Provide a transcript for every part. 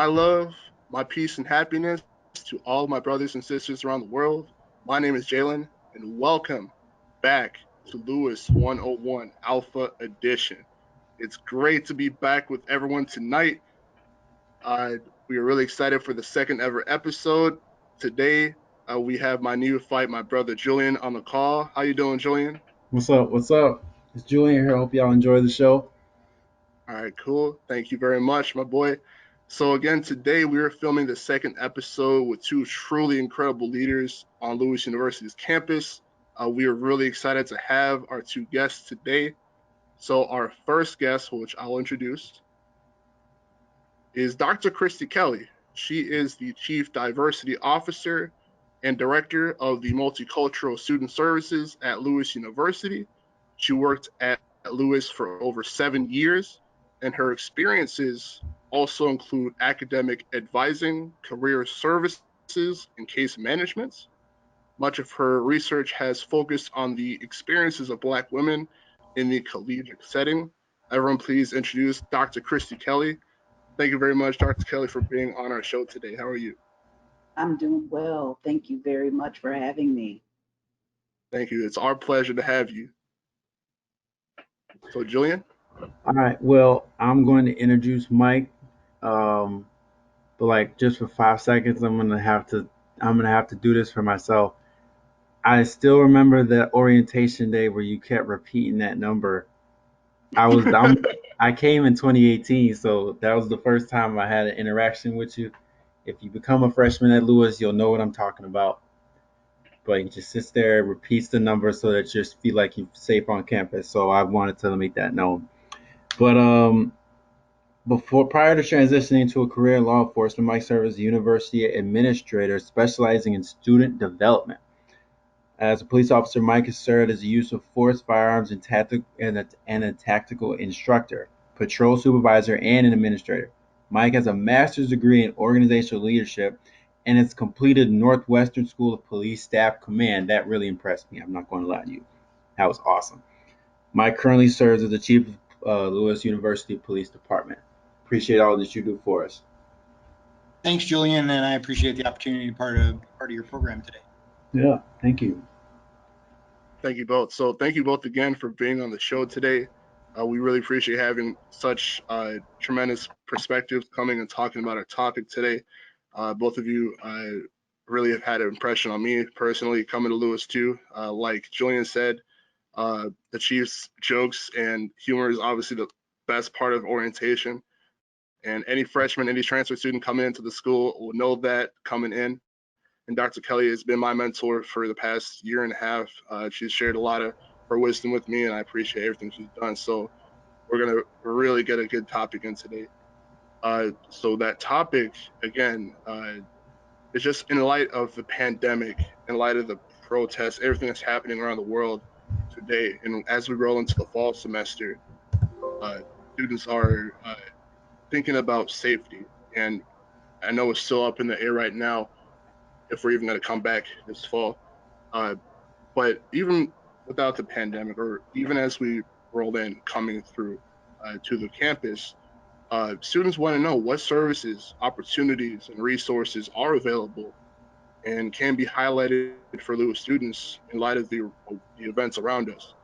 my love, my peace, and happiness to all my brothers and sisters around the world. My name is Jalen, and welcome back to Lewis 101 Alpha Edition. It's great to be back with everyone tonight. Uh, we are really excited for the second ever episode. Today, we have my new fight, my brother Julian, on the call. How you doing, Julian? What's up? What's up? It's Julian here. Hope y'all enjoy the show. All right, cool. Thank you very much, my boy. So again, today we are filming the second episode with two truly incredible leaders on Lewis University's campus. We are really excited to have our two guests today. So our first guest, which I'll introduce, is Dr. Kristi Kelly. She is the Chief Diversity Officer and Director of the Multicultural Student Services at Lewis University. She worked at Lewis for over 7 years, and her experiences also include academic advising, career services, and case management. Much of her research has focused on the experiences of Black women in the collegiate setting. Everyone, please introduce Dr. Kristi Kelly. Thank you very much, Dr. Kelly, for being on our show today. How are you? I'm doing well. Thank you very much for having me. Thank you. It's our pleasure to have you. So, Julian? All right. Well, I'm going to introduce Mike, um, but like just for 5 seconds, I'm gonna have to do this for myself. I still remember that orientation day where you kept repeating that number. I came in 2018, so that was the first time I had an interaction with you. If you become a freshman at Lewis, you'll know what I'm talking about. But he just sits there, repeats the number so that you just feel like you're safe on campus. So I wanted to make that known. But prior to transitioning to a career in law enforcement, Mike served as a university administrator specializing in student development. As a police officer, Mike has served as a use of force, firearms, and a tactical instructor, patrol supervisor, and an administrator. Mike has a master's degree in organizational leadership and has completed Northwestern School of Police Staff Command. That really impressed me. I'm not going to lie to you. That was awesome. Mike currently serves as the chief of Lewis University Police Department. Appreciate all that you do for us. Thanks, Julian, and I appreciate the opportunity to be part of your program today. Yeah, thank you. Thank you both. So, thank you both again for being on the show today. We really appreciate having such tremendous perspectives coming and talking about our topic today. Both of you really have had an impression on me personally coming to Lewis too. Like Julian said, the Chiefs' jokes and humor is obviously the best part of orientation. And any freshman, any transfer student coming into the school will know that coming in. And Dr. Kelly has been my mentor for the past year and a half. She's shared a lot of her wisdom with me, and I appreciate everything she's done. So we're going to really get a good topic in today. So that topic, again, is just in light of the pandemic, in light of the protests, everything that's happening around the world today. And as we roll into the fall semester, uh, students are thinking about safety. And I know it's still up in the air right now if we're even going to come back this fall. Uh, but even without the pandemic, or even as we roll in coming through to the campus, students want to know what services, opportunities, and resources are available and can be highlighted for Lewis students in light of the events around us.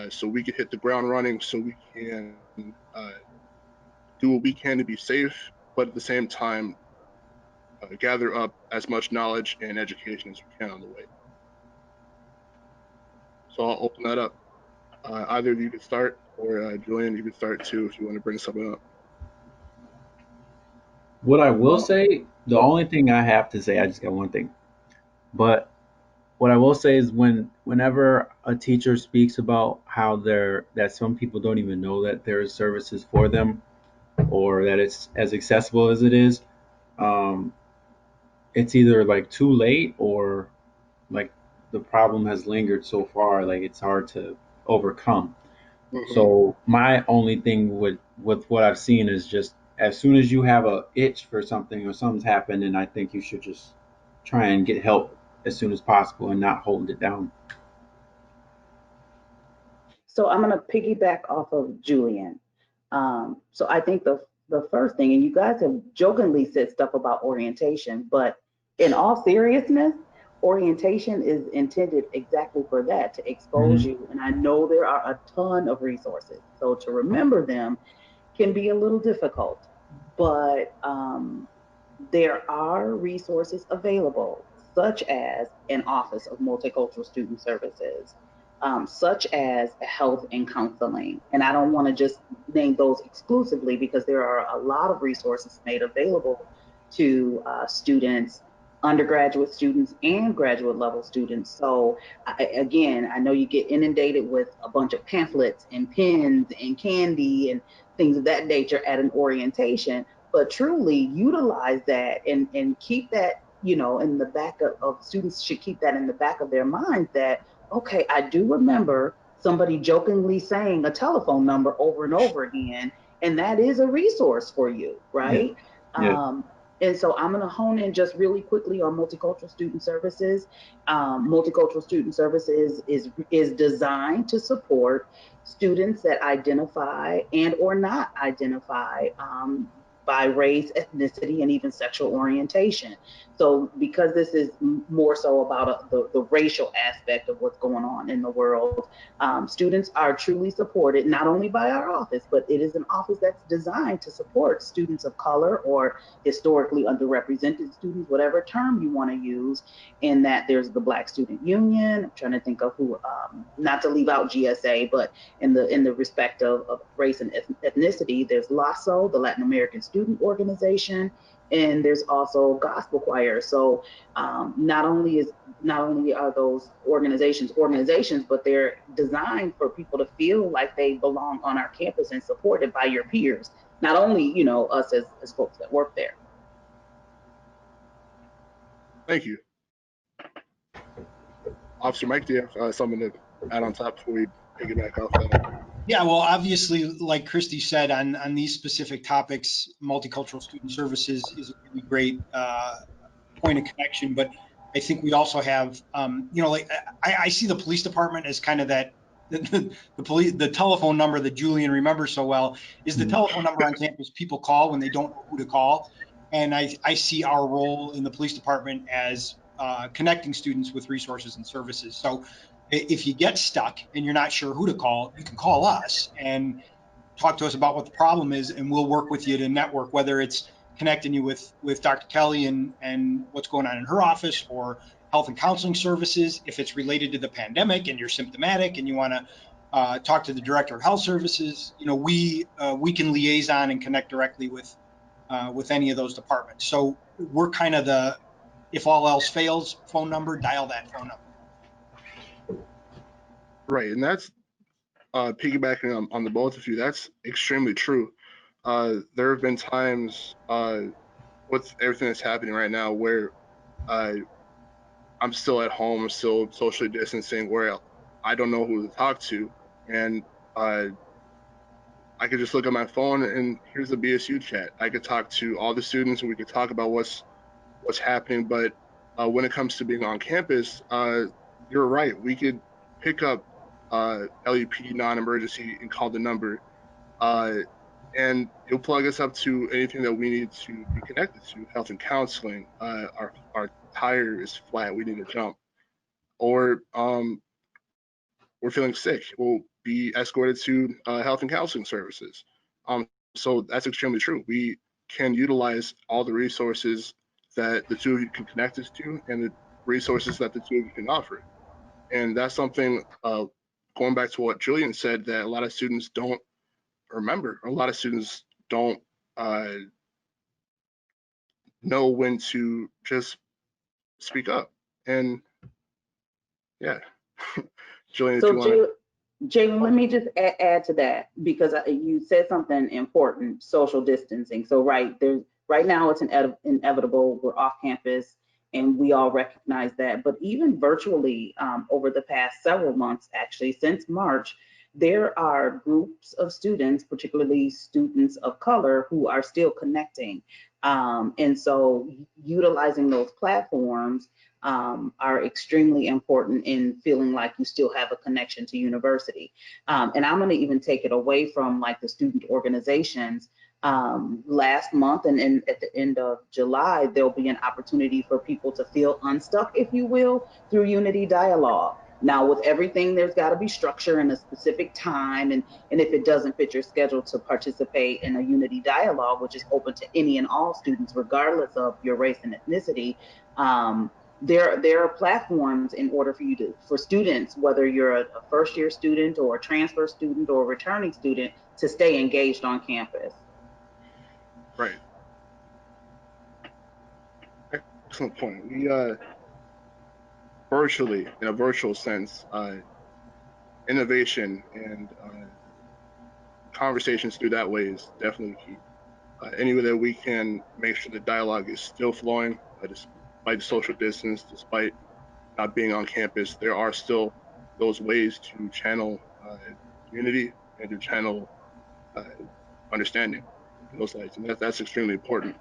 So we can hit the ground running, so we can do what we can to be safe, but at the same time, gather up as much knowledge and education as we can on the way. So I'll open that up. Either of you could start, or Julian, you could start too if you want to bring something up. What I will say, the only thing I have to say, I just got one thing. But what I will say is whenever a teacher speaks about how that some people don't even know that there is services for them or that it's as accessible as it is, um, it's either like too late or like the problem has lingered so far, like it's hard to overcome. Mm-hmm. So my only thing with what I've seen is just as soon as you have a itch for something or something's happened, and I think you should just try and get help as soon as possible and not hold it down. So I'm going to piggyback off of Julian. So I think the the first thing, and you guys have jokingly said stuff about orientation, but in all seriousness, orientation is intended exactly for that, to expose Mhm. you. And I know there are a ton of resources. So to remember them can be a little difficult, but there are resources available, such as an Office of Multicultural Student Services, such as health and counseling. And I don't want to just name those exclusively because there are a lot of resources made available to students, undergraduate students, and graduate level students. So, again, I know you get inundated with a bunch of pamphlets and pens and candy and things of that nature at an orientation, but truly utilize that and keep that, in the back of students should keep that in the back of their minds that, okay, I do remember somebody jokingly saying a telephone number over and over again, and that is a resource for you, Yeah. right? Yeah. And so I'm going to hone in just really quickly on multicultural student services. Multicultural student services is designed to support students that identify and or not identify by race, ethnicity, and even sexual orientation. So because this is more so about the racial aspect of what's going on in the world, students are truly supported not only by our office, but it is an office that's designed to support students of color or historically underrepresented students, whatever term you want to use. In that there's the Black Student Union. I'm trying to think of who, not to leave out GSA, but in the respect of race and ethnicity, there's LASO, the Latin American Student Organization, and there's also gospel choir. So not only are those organizations, but they're designed for people to feel like they belong on our campus and supported by your peers. Not only us as folks that work there. Thank you. Officer Mike, do you have something to add on top before we piggyback off that? Yeah, well, obviously, like Kristi said, on these specific topics, multicultural student services is a really great point of connection. But I think we also have, like I see the police department as kind of that the telephone number that Julian remembers so well is the Mhm. telephone number on campus people call when they don't know who to call. And I see our role in the police department as connecting students with resources and services. So if you get stuck and you're not sure who to call, you can call us and talk to us about what the problem is, and we'll work with you to network, whether it's connecting you with Dr. Kelly and what's going on in her office, or health and counseling services if it's related to the pandemic and you're symptomatic and you want to talk to the director of health services. We can liaison and connect directly with any of those departments. So we're kind of the, if all else fails, phone number, dial that phone number. Right, and that's piggybacking on the both of you. That's extremely true. There have been times with everything that's happening right now where uh, I'm still at home, I'm still socially distancing, where I don't know who to talk to, and uh, I could just look at my phone and here's the BSU chat. I could talk to all the students and we could talk about what's happening. But when it comes to being on campus, you're right. We could pick up LEP non-emergency and call the number, uh, and it'll plug us up to anything that we need to be connected to. Health and counseling. Our tire is flat. We need to jump, or we're feeling sick. We'll be escorted to health and counseling services. So that's extremely true. We can utilize all the resources that the two of you can connect us to and the resources that the two of you can offer. And that's something, going back to what Julian said, that a lot of students don't remember. A lot of students don't uh, know when to just speak up. And yeah, Julian, if you So want to. Jalen, let me just add to that because you said something important: social distancing. So right now it's inevitable. We're off campus, and we all recognize that. But even virtually, over the past several months, actually since March, there are groups of students, particularly students of color, who are still connecting. And so utilizing those platforms are extremely important in feeling like you still have a connection to university. And I'm going to even take it away from like the student organizations. last month and at the end of July, there'll be an opportunity for people to feel unstuck, if you will, through Unity Dialogue. Now, with everything, there's got to be structure and a specific time. And if it doesn't fit your schedule to participate in a Unity Dialogue, which is open to any and all students, regardless of your race and ethnicity, there are platforms in order for you to, for students, whether you're a first year student or a transfer student or a returning student, to stay engaged on campus. Right. Excellent point. We virtually, in a virtual sense, innovation and conversations through that way is definitely key. Any way that we can make sure the dialogue is still flowing, despite the social distance, despite not being on campus, there are still those ways to channel unity and to channel uh, understanding in those lights, and that's extremely important.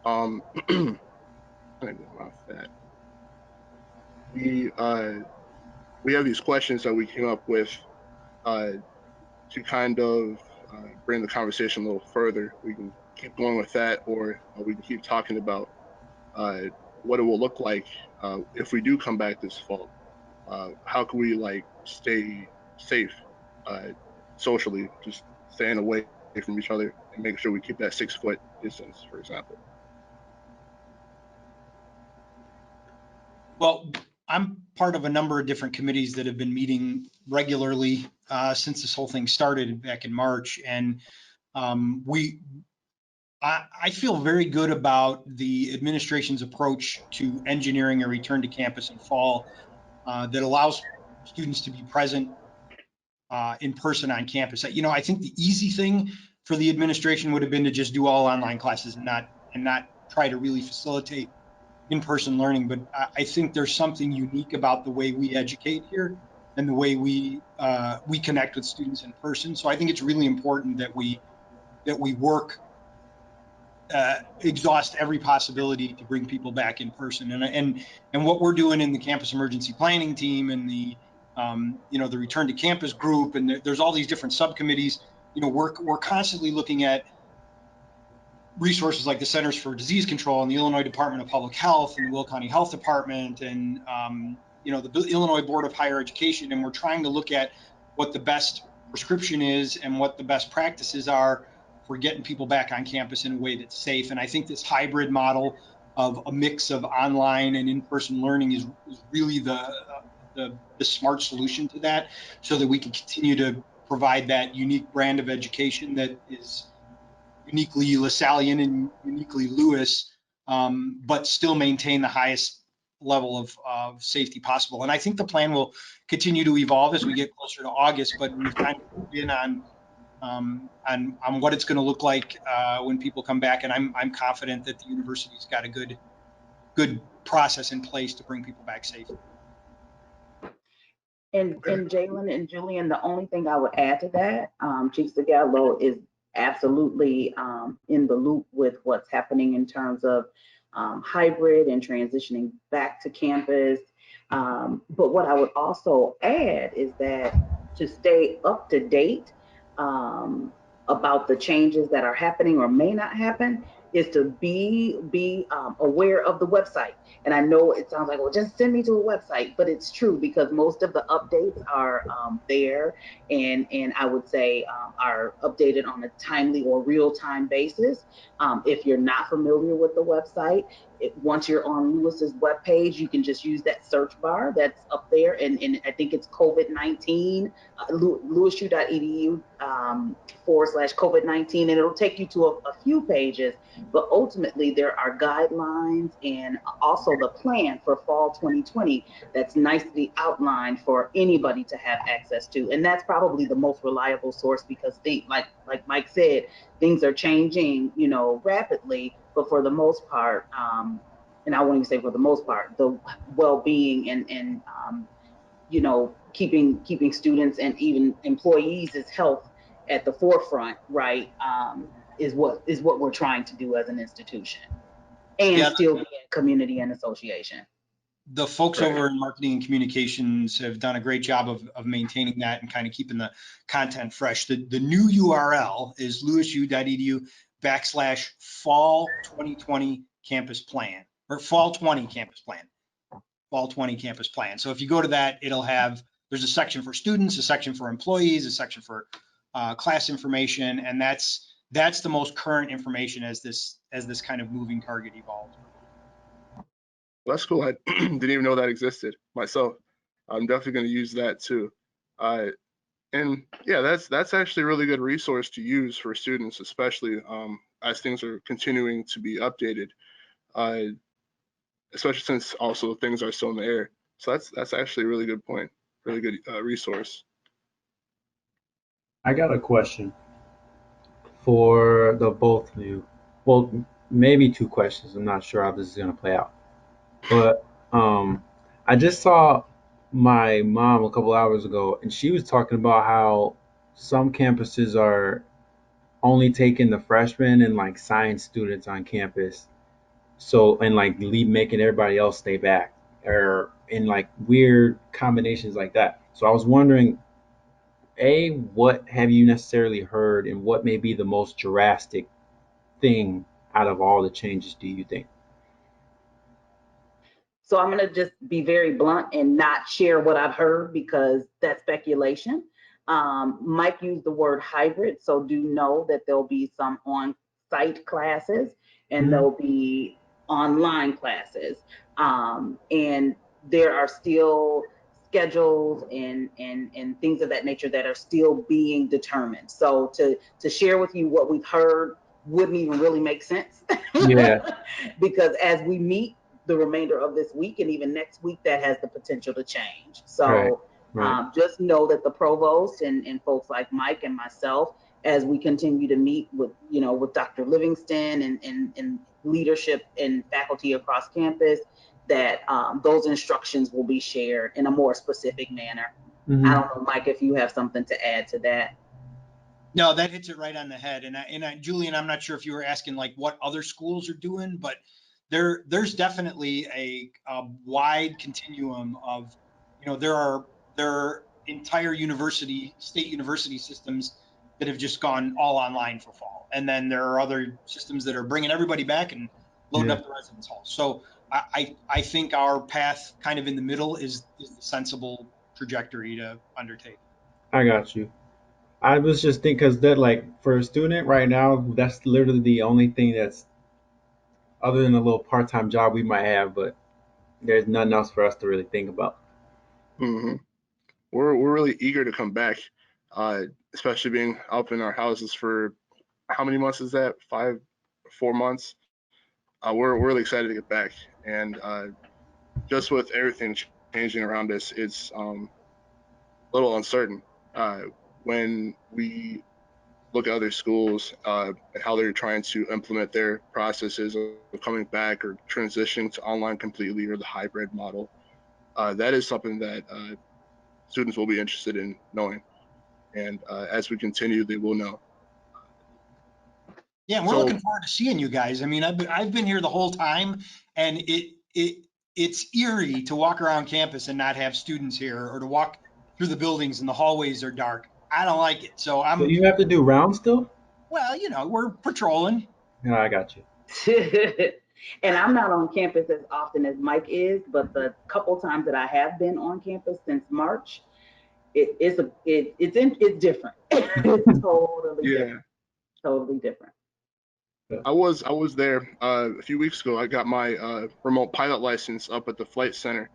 Um, I go off that. We we have these questions that we came up with uh, to kind of bring the conversation a little further. We can keep going with that, or we can keep talking about uh, what it will look like if we do come back this fall. How can we like stay safe uh, socially, just staying away from each other and make sure we keep that 6 foot distance, for example. Well, I'm part of a number of different committees that have been meeting regularly since this whole thing started back in March, and I feel very good about the administration's approach to engineering a return to campus in fall that allows students to be present in person on campus. You know, I think the easy thing for the administration would have been to just do all online classes and not try to really facilitate in-person learning. But I think there's something unique about the way we educate here and the way we connect with students in person. So I think it's really important that we work exhaust every possibility to bring people back in person. And what we're doing in the campus emergency planning team and the the return to campus group, and there's all these different subcommittees. You know, we're constantly looking at resources like the Centers for Disease Control and the Illinois Department of Public Health and the Will County Health Department and the Illinois Board of Higher Education, and we're trying to look at what the best prescription is and what the best practices are for getting people back on campus in a way that's safe. And I think this hybrid model of a mix of online and in-person learning is really the smart solution to that, so that we can continue to provide that unique brand of education that is uniquely Lasallian and uniquely Lewis, but still maintain the highest level of safety possible. And I think the plan will continue to evolve as we get closer to August, but we've kind of been on what it's going to look like when people come back. And I'm confident that the university's got a good process in place to bring people back safely. And Jalen and Julian, the only thing I would add to that, Chief Zegadlo is absolutely in the loop with what's happening in terms of hybrid and transitioning back to campus. But what I would also add is that to stay up to date about the changes that are happening or may not happen is to be aware of the website. And I know it sounds like, well, just send me to a website, but it's true because most of the updates are there, and I would say are updated on a timely or real time basis. If you're not familiar with the website, once you're on Lewis's webpage, you can just use that search bar that's up there, and I think it's COVID-19, lewisu.edu /COVID-19, and it'll take you to a few pages. But ultimately, there are guidelines and also the plan for fall 2020 that's nicely outlined for anybody to have access to. And that's probably the most reliable source because like Mike said, things are changing, rapidly. But for the most part, and I won't even say for the most part, the well-being and keeping students and even employees' health at the forefront, right? Is what we're trying to do as an institution, and still be in community and association. the folks Right. over in marketing and communications have done a great job of maintaining that and kind of keeping the content fresh. The new URL is lewisu.edu/fall 2020 campus plan, or fall 20 campus plan. Fall 20 campus plan. So if you go to that, it'll have, there's a section for students, a section for employees, a section for class information, and that's the most current information as this kind of moving target evolves. Well, that's cool. I didn't even know that existed myself. I'm definitely going to use that too. And yeah, that's actually a really good resource to use for students, especially as things are continuing to be updated. Uh, Especially since also things are still in the air. So that's actually a really good point, really good resource. I got a question for the both of you. Well, maybe two questions. I'm not sure how this is gonna play out. But I just saw my mom a couple hours ago, and she was talking about how some campuses are only taking the freshmen and like science students on campus. So and like leave making everybody else stay back, or in like weird combinations like that. So I was wondering, A, what have you necessarily heard, and what may be the most drastic thing out of all the changes do you think? So I'm going to just be very blunt and not share what I've heard because that's speculation. Mike used the word hybrid, so do know that there'll be some on-site classes and Mhm. there'll be online classes. And there are still schedules and things of that nature that are still being determined. So to share with you what we've heard wouldn't even really make sense Yeah, because as we meet the remainder of this week and even next week, that has the potential to change. right, So right. just know that the provost and folks like Mike and myself, as we continue to meet with, with Dr. Livingston and leadership and faculty across campus, that those instructions will be shared in a more specific manner. I Hmm. don't know, Mike, if you have something to add to that. No, that hits it right on the head. Julian, I'm not sure if you were asking like what other schools are doing, but there's definitely a wide continuum of, there are entire state university systems that have just gone all online for fall, and then there are other systems that are bringing everybody back and loading Yeah, up the residence halls. So I think our path kind of in the middle is the sensible trajectory to undertake. I got you. I was just thinking because that like for a student right now, that's literally the only thing that's other than a little part-time job we might have, but there's nothing else for us to really think about. Hmm. We're really eager to come back, uh, especially being up in our houses for how many months is that? 4 months. We're really excited to get back, and just with everything changing around us, it's a little uncertain. Uh, when we look at other schools and how they're trying to implement their processes of coming back or transitioning to online completely or the hybrid model, that is something that students will be interested in knowing. And as we continue, they will know. Yeah, and we're looking So, forward to seeing you guys. I mean, I've been here the whole time, and it's eerie to walk around campus and not have students here, or to walk through the buildings and the hallways are dark. I don't like it. So So you have to do rounds still? well, we're patrolling. Yeah, I got you. And I'm not on campus as often as Mike is, but the couple times that I have been on campus since March, it's different. It's totally yeah, different. Totally different. I was there a few weeks ago. I got my remote pilot license up at the flight center,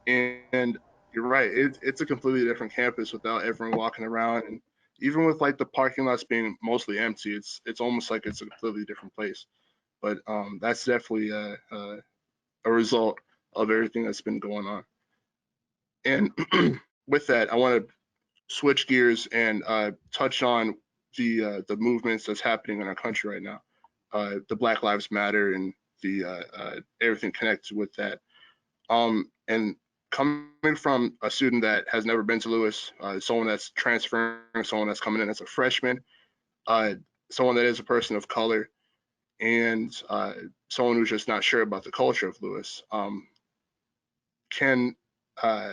and you're right. It's a completely different campus without everyone walking around, and even with like the parking lots being mostly empty, it's almost like it's a completely different place. But that's definitely a result of everything that's been going on. And with that, I want to switch gears and touch on the movements that's happening in our country right now, the Black Lives Matter and the everything connected with that. And coming from a student that has never been to Lewis, someone that's transferring, someone that's coming in as a freshman, uh, someone that is a person of color, and someone who's just not sure about the culture of Lewis. can how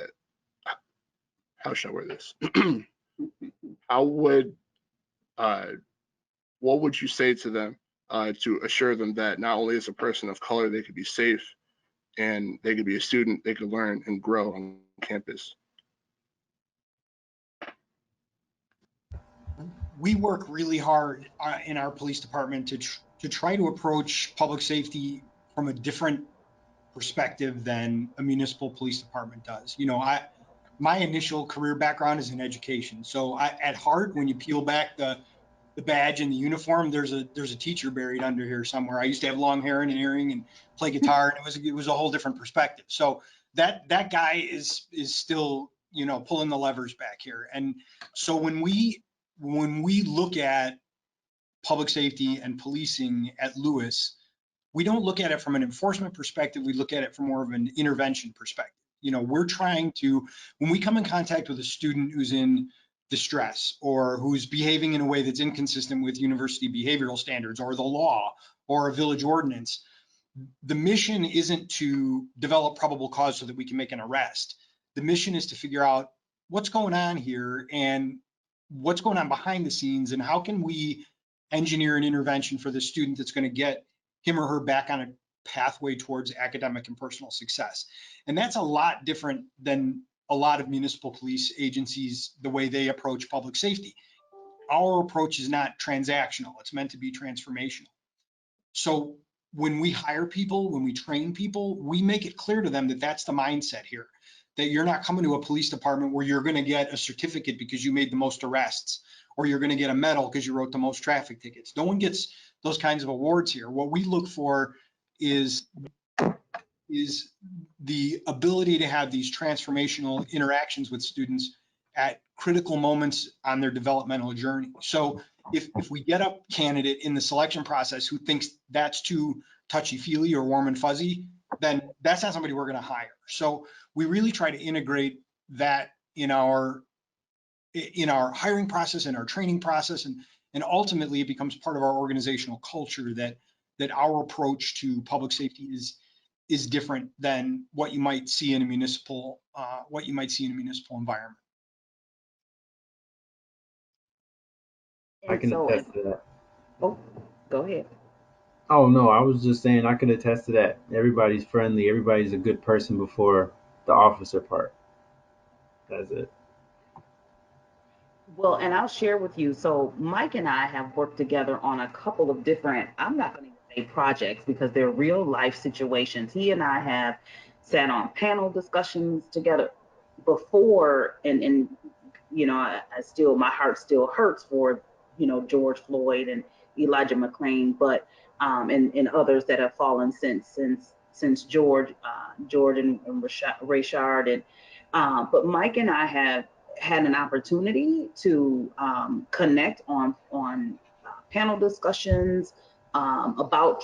should I word this? How would what would you say to them to assure them that not only as a person of color they could be safe and they could be a student, they could learn and grow on campus? We work really hard in our police department to try to approach public safety from a different perspective than a municipal police department does. You know, my initial career background is in education. So at heart, when you peel back the badge and the uniform, there's a teacher buried under here somewhere. I used to have long hair and an earring and play guitar, and it was a whole different perspective. So that guy is still, you know, pulling the levers back here. And so when we look at public safety and policing at Lewis, we don't look at it from an enforcement perspective. We look at it from more of an intervention perspective. You know, we're trying to, when we come in contact with a student who's in distress or who's behaving in a way that's inconsistent with university behavioral standards or the law or a village ordinance, the mission isn't to develop probable cause so that we can make an arrest. The mission is to figure out what's going on here and what's going on behind the scenes, and how can we engineer an intervention for the student that's going to get him or her back on a pathway towards academic and personal success. And that's a lot different than a lot of municipal police agencies, the way they approach public safety. Our approach is not transactional. It's meant to be transformational. So when we hire people, when we train people, we make it clear to them that that's the mindset here, that you're not coming to a police department where you're going to get a certificate because you made the most arrests, or you're going to get a medal because you wrote the most traffic tickets. No one gets those kinds of awards here. What we look for is the ability to have these transformational interactions with students at critical moments on their developmental journey. So if we get a candidate in the selection process who thinks that's too touchy-feely or warm and fuzzy, then that's not somebody we're going to hire. So we really try to integrate that in our hiring process, in our training process, and ultimately it becomes part of our organizational culture that our approach to public safety is different than what you might see in a municipal environment. I And can so, attest to that. oh, go ahead. Oh no, I was just saying I can attest to that. Everybody's friendly. Everybody's a good person before the officer part. That's it. Well, and I'll share with you. So, Mike and I have worked together on a couple of different, I'm not going to say projects because they're real life situations. He and I have sat on panel discussions together before, and you know, I still, my heart still hurts for, you know, George Floyd and Elijah McClain, but and others that have fallen since George and Rayshard, and but Mike and I have had an opportunity to connect on panel discussions about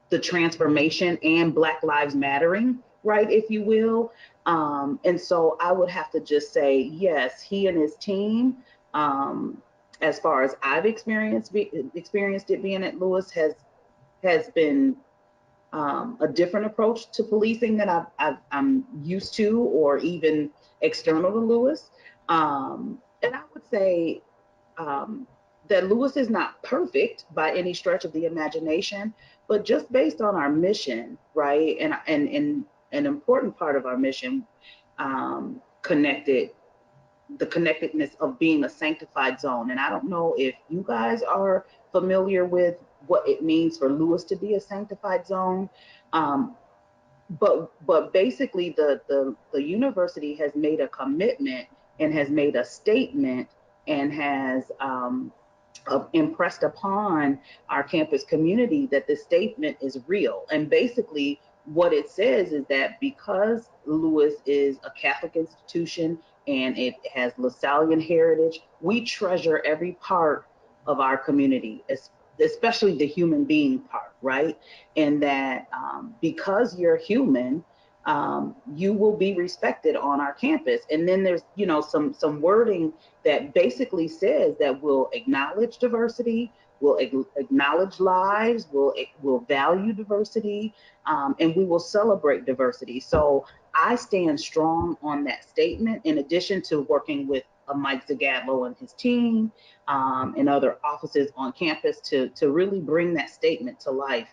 the transformation and Black Lives Mattering, right, if you will. And so I would have to just say, yes, he and his team, as far as I've experienced it being at Lewis, has been a different approach to policing that I'm used to, or even external to Lewis. And I would say that Lewis is not perfect by any stretch of the imagination, but just based on our mission, right? And an important part of our mission, connected the connectedness of being a sanctified zone. And I don't know if you guys are familiar with what it means for Lewis to be a sanctified zone. Um, but basically the university has made a commitment and has made a statement and has impressed upon our campus community that the statement is real. And basically what it says is that because Lewis is a Catholic institution and it has Lasallian heritage, we treasure every part of our community, especially the human being part, right? And that because you're human, you will be respected on our campus. And then there's, you know, some wording that basically says that we'll acknowledge diversity, we'll acknowledge lives, we'll value diversity, and we will celebrate diversity. So I stand strong on that statement, in addition to working with Mike Zegadlo and his team, and other offices on campus to really bring that statement to life.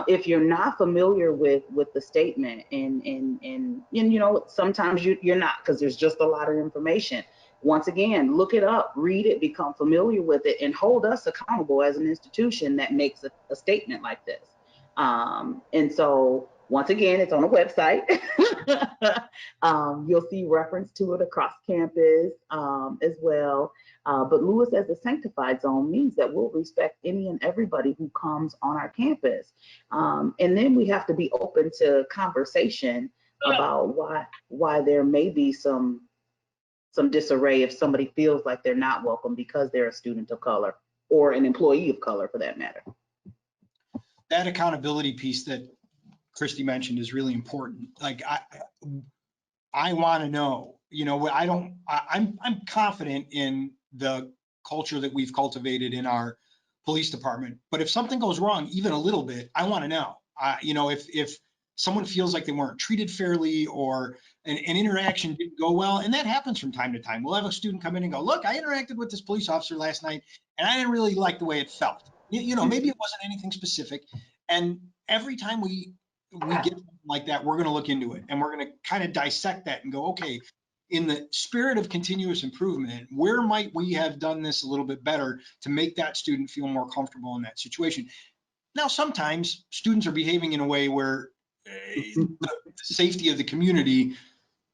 If you're not familiar with the statement, and you know, sometimes you're not, because there's just a lot of information. Once again, look it up, read it, become familiar with it, and hold us accountable as an institution that makes a statement like this. And so, once again, it's on a website. You'll see reference to it across campus, as well. But Lewis as a sanctified zone means that we'll respect any and everybody who comes on our campus. And then we have to be open to conversation about why there may be some disarray if somebody feels like they're not welcome because they're a student of color or an employee of color, for that matter. That accountability piece that Kristi mentioned is really important. Like, I want to know, you know, I'm confident in the culture that we've cultivated in our police department, but if something goes wrong, even a little bit, I want to know. You know, if someone feels like they weren't treated fairly, or an interaction didn't go well, and that happens from time to time. We'll have a student come in and go, look, I interacted with this police officer last night, and I didn't really like the way it felt. You know, maybe it wasn't anything specific. And every time we get something like that, we're going to look into it, and we're going to kind of dissect that and go, okay, in the spirit of continuous improvement, where might we have done this a little bit better to make that student feel more comfortable in that situation? Now, sometimes students are behaving in a way where the safety of the community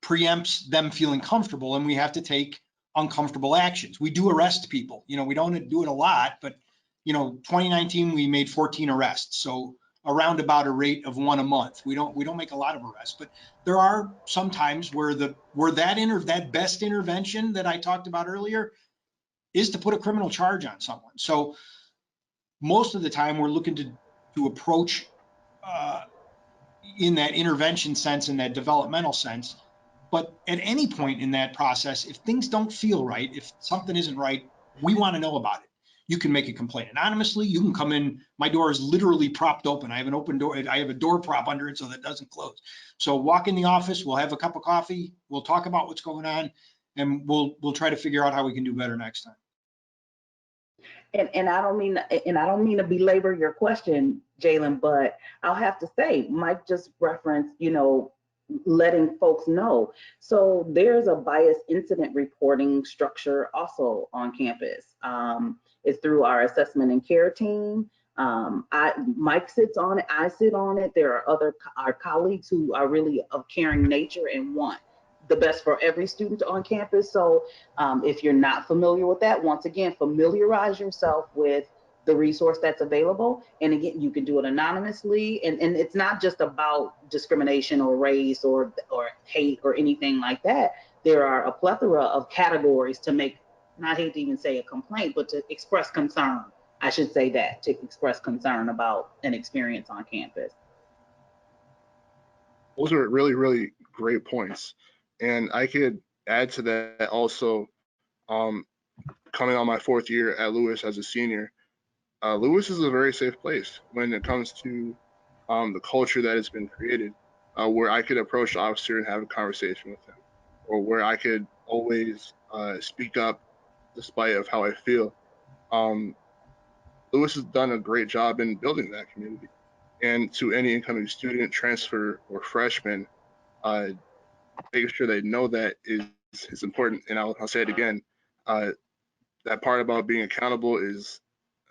preempts them feeling comfortable, and we have to take uncomfortable actions. We do arrest people. You know, we don't do it a lot, but, you know, 2019, we made 14 arrests. So around about a rate of 1 a month. We don't make a lot of arrests, but there are some times where that best intervention that I talked about earlier is to put a criminal charge on someone. So most of the time we're looking to approach in that intervention sense, in that developmental sense. But at any point in that process, if things don't feel right, if something isn't right, we want to know about it. You can make a complaint anonymously. You can come in. My door is literally propped open. I have an open door. I have a door prop under it so that it doesn't close. So walk in the office. We'll have a cup of coffee. We'll talk about what's going on, and we'll try to figure out how we can do better next time. And I don't mean to belabor your question, Jalen, but I'll have to say, Mike just referenced, you know, letting folks know. So there's a bias incident reporting structure also on campus. It's through our assessment and care team. Mike sits on it. I sit on it. There are our colleagues who are really of caring nature and want the best for every student on campus. So if you're not familiar with that, once again, familiarize yourself with the resource that's available. And again, you can do it anonymously. And it's not just about discrimination or race or hate or anything like that. There are a plethora of categories to make, and I hate to even say a complaint, but to express concern. I should say that, to express concern about an experience on campus. Those are really, really great points. And I could add to that also, coming on my 4th year at Lewis as a senior. Lewis is a very safe place when it comes to the culture that has been created, where I could approach the officer and have a conversation with him, or where I could always speak up despite of how I feel. Lewis has done a great job in building that community. And to any incoming student, transfer, or freshman, uh, making sure they know that is important. And I'll say it again. That part about being accountable is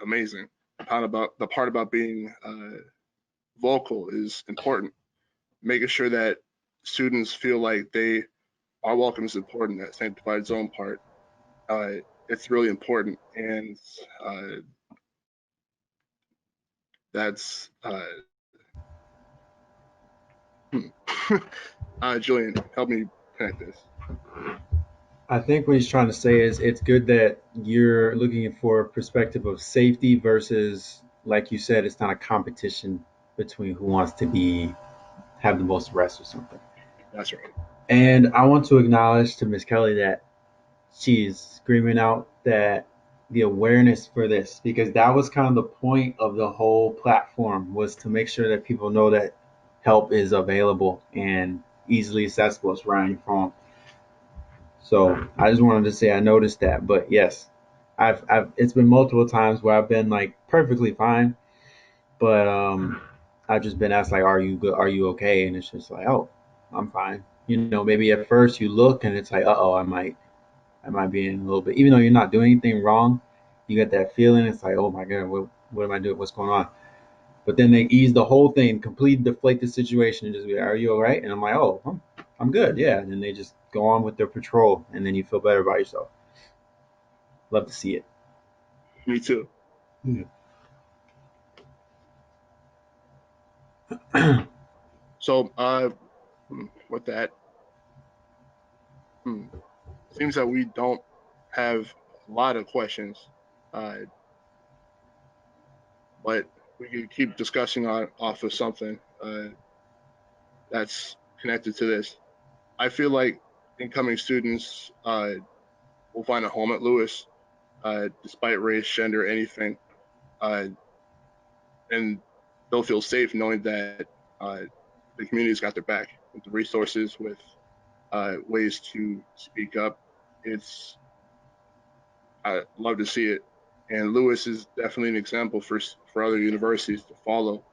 amazing. The part about being vocal is important. Making sure that students feel like they are welcome is important. That sanctified zone part, it's really important, and that's Julian, help me connect this. I think what he's trying to say is it's good that you're looking for a perspective of safety versus, like you said, it's not a competition between who wants to have the most rest or something. That's right. And I want to acknowledge to Miss Kelly that she is screaming out that the awareness for this, because that was kind of the point of the whole platform, was to make sure that people know that help is available and easily accessible. It's right on your phone. So I just wanted to say I noticed that. But yes, I've it's been multiple times where I've been like perfectly fine, but I've just been asked like, "Are you good? Are you okay?" And it's just like, "Oh, I'm fine." You know, maybe at first you look and it's like, "Uh oh, I might be in a little bit," even though you're not doing anything wrong. You get that feeling. It's like, "Oh my god, what am I doing? What's going on?" But then they ease the whole thing, completely deflate the situation, and just be, "Are you all right?" And I'm like, "Oh, I'm good, yeah." And then they just go on with their patrol, and then you feel better about yourself. Love to see it. Me too. Yeah. So, with that, hmm, seems that we don't have a lot of questions, uh, but we could keep discussing on off of something that's connected to this. I feel like incoming students will find a home at Lewis, despite race, gender, anything, uh, and they'll feel safe knowing that the community's got their back with the resources, with ways to speak up. It's I love to see it, and Lewis is definitely an example for other universities to follow,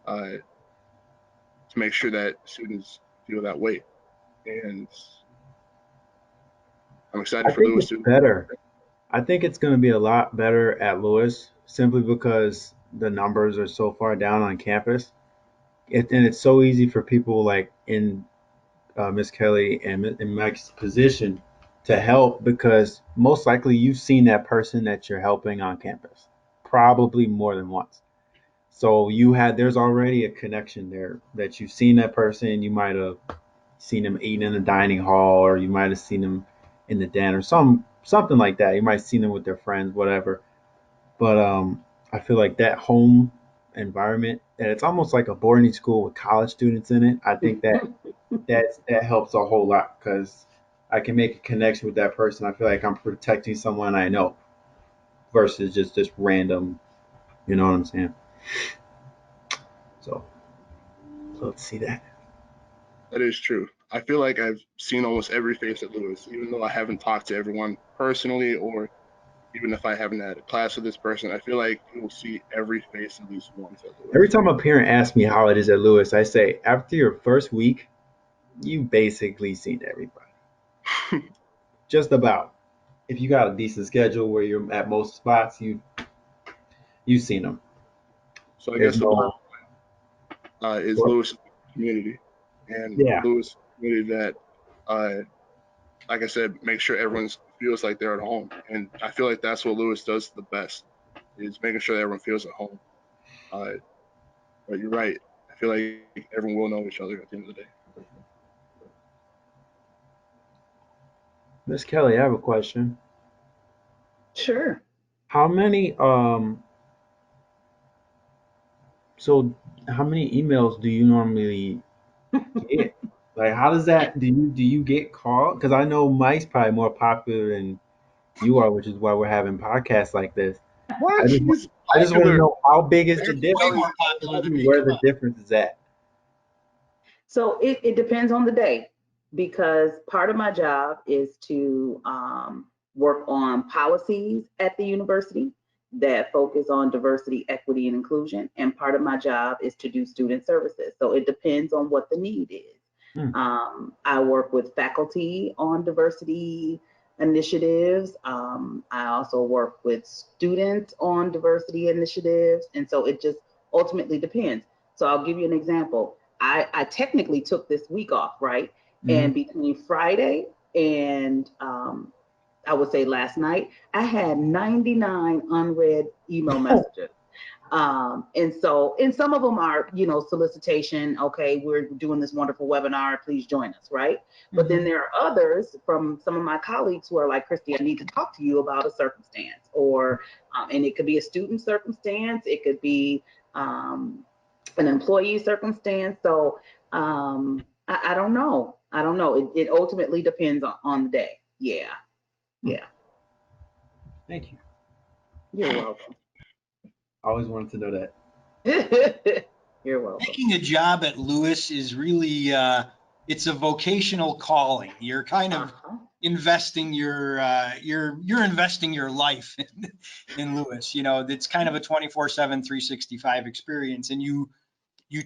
to make sure that students feel that way. And I'm excited I for think Lewis it's to. better. I think it's going to be a lot better at Lewis simply because the numbers are so far down on campus. And it's so easy for people like in Miss Kelly and in Mike's position to help because most likely you've seen that person that you're helping on campus, probably more than once. So there's already a connection there that you've seen that person. You might have seen them eating in the dining hall, or you might have seen them in the den, or something like that. You might have seen them with their friends, whatever. But I feel like that home environment, and it's almost like a boarding school with college students in it. I think that helps a whole lot because I can make a connection with that person. I feel like I'm protecting someone I know versus just this random. You know what I'm saying? So let's see that. That is true. I feel like I've seen almost every face at Lewis, even though I haven't talked to everyone personally, or even if I haven't had a class with this person. I feel like you will see every face at least once at Every Lewis. time a parent asks me how it is at Lewis, I say after your first week, you basically seen everybody. Just about. If you got a decent schedule where you're at most spots, you've seen them. So I There's guess the bottom no. is What? Lewis community, and Yeah. Lewis community that, uh, like I said, make sure everyone feels like they're at home. And I feel like that's what Lewis does the best, is making sure that everyone feels at home. Uh, but you're right. I feel like everyone will know each other at the end of the day. Miss Kelly, I have a question. Sure. How many so how many emails do you normally get? Like how does that do you get called? Because I know Mike's probably more popular than you are, which is why we're having podcasts like this. I What? just want He's I just want to popular. know how big is the There's Way difference Kelly. more popular than and me. where Come the on. difference is at. So it depends on the day because part of my job is to work on policies at the university that focus on diversity, equity, and inclusion. And part of my job is to do student services. So it depends on what the need is. Hmm. I work with faculty on diversity initiatives. I also work with students on diversity initiatives. And so it just ultimately depends. So I'll give you an example. I technically took this week off, right? Hmm. And between Friday and I would say last night, I had 99 unread email messages. And some of them are, solicitation. Okay, we're doing this wonderful webinar. Please join us, right? But then Hmm. there are others from some of my colleagues who are like, Kristi, I need to talk to you about a circumstance, and it could be a student circumstance, it could be an employee circumstance. So I don't know. I don't know. It ultimately depends on the day. Yeah, yeah. Thank you. You're welcome. I always wanted to know that. You're welcome. Taking a job at Lewis is really it's a vocational calling. You're kind of investing you're investing your life in Lewis. You know, it's kind of a 24/7, 365 experience, and you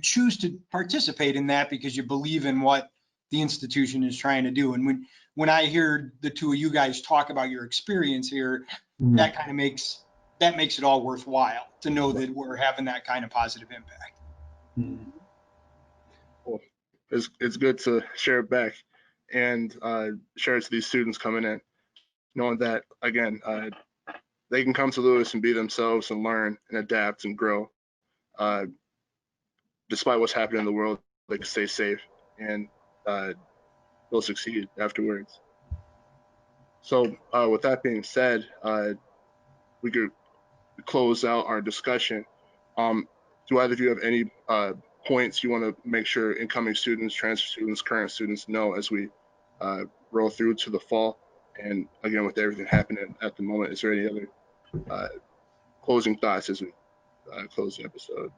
choose to participate in that because you believe in what the institution is trying to do. And when I hear the two of you guys talk about your experience here, that kind of makes it all worthwhile to know that we're having that kind of positive impact. Well, it's good to share it back and share it to these students coming in, knowing that again they can come to Lewis and be themselves and learn and adapt and grow. Uh, Despite what's happening in the world, they can stay safe and they'll succeed afterwards. So with that being said, we could close out our discussion. Do either of you have any points you want to make sure incoming students, transfer students, current students know as we roll through to the fall? And again, with everything happening at the moment, is there any other closing thoughts as we close the episode?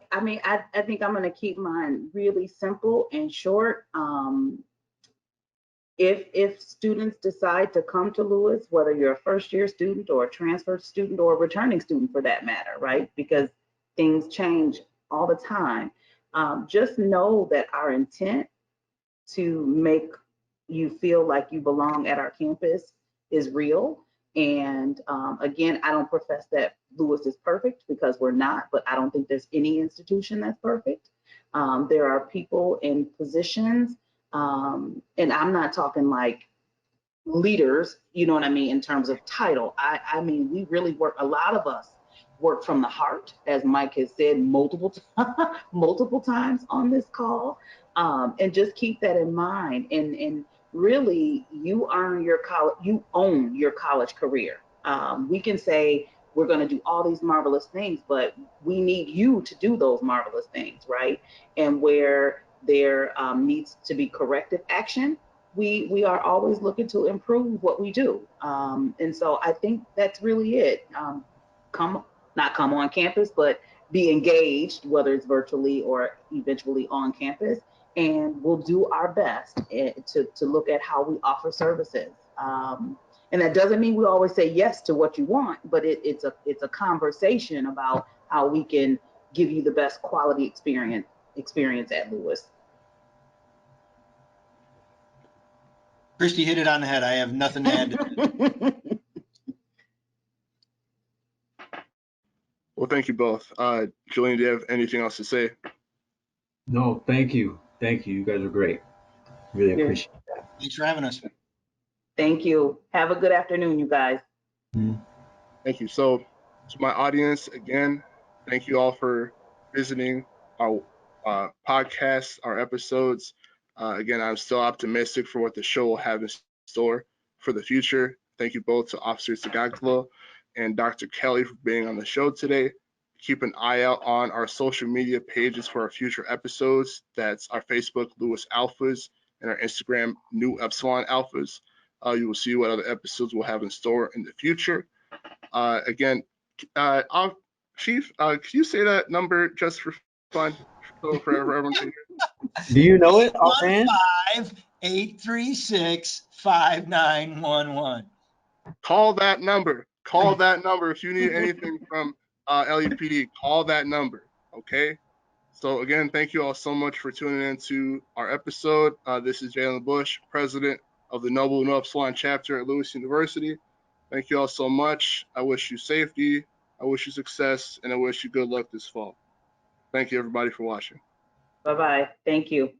I mean, I think I'm going to keep mine really simple and short. If students decide to come to Lewis, whether you're a first year student or a transfer student or a returning student for that matter, right? Because things change all the time. Just know that our intent to make you feel like you belong at our campus is real. And again, I don't profess that Lewis is perfect because we're not, but I don't think there's any institution that's perfect. There are people in positions, and I'm not talking like leaders, you know what I mean, in terms of title. I mean, we really work, a lot of us work from the heart, as Mike has said multiple times on this call. And just keep that in mind. And really, you own your college career. We can say we're going to do all these marvelous things, but we need you to do those marvelous things, right? And where there needs to be corrective action, we are always looking to improve what we do. And so I think that's really it. Not come on campus, but be engaged, whether it's virtually or eventually on campus. And we'll do our best to look at how we offer services. And that doesn't mean we always say yes to what you want, but it's a conversation about how we can give you the best quality experience at Lewis. Kristi hit it on the head. I have nothing to add to that. Well, thank you both. Julian, do you have anything else to say? No, thank you. Thank you. You guys are great. Really appreciate that. Thanks for having us. Thank you. Have a good afternoon, you guys. Thank you. So, to my audience, again, thank you all for visiting our podcast, our episodes. Again, I'm still optimistic for what the show will have in store for the future. Thank you both to Officer Zegadlo and Dr. Kelly for being on the show today. Keep an eye out on our social media pages for our future episodes. That's our Facebook, Lewis Alphas, and our Instagram, New Epsilon Alphas. You will see what other episodes we'll have in store in the future. Again, Chief, can you say that number just for fun, so for everyone to hear? Do you know it offhand? 815-836-5911. Call that number. Call that number if you need anything from LUPD. Call that number. Okay. So again, thank you all so much for tuning in to our episode. This is Jalen Bush, president of the Noble New Epsilon chapter at Lewis University. Thank you all so much. I wish you safety. I wish you success, and I wish you good luck this fall. Thank you, everybody, for watching. Bye-bye. Thank you.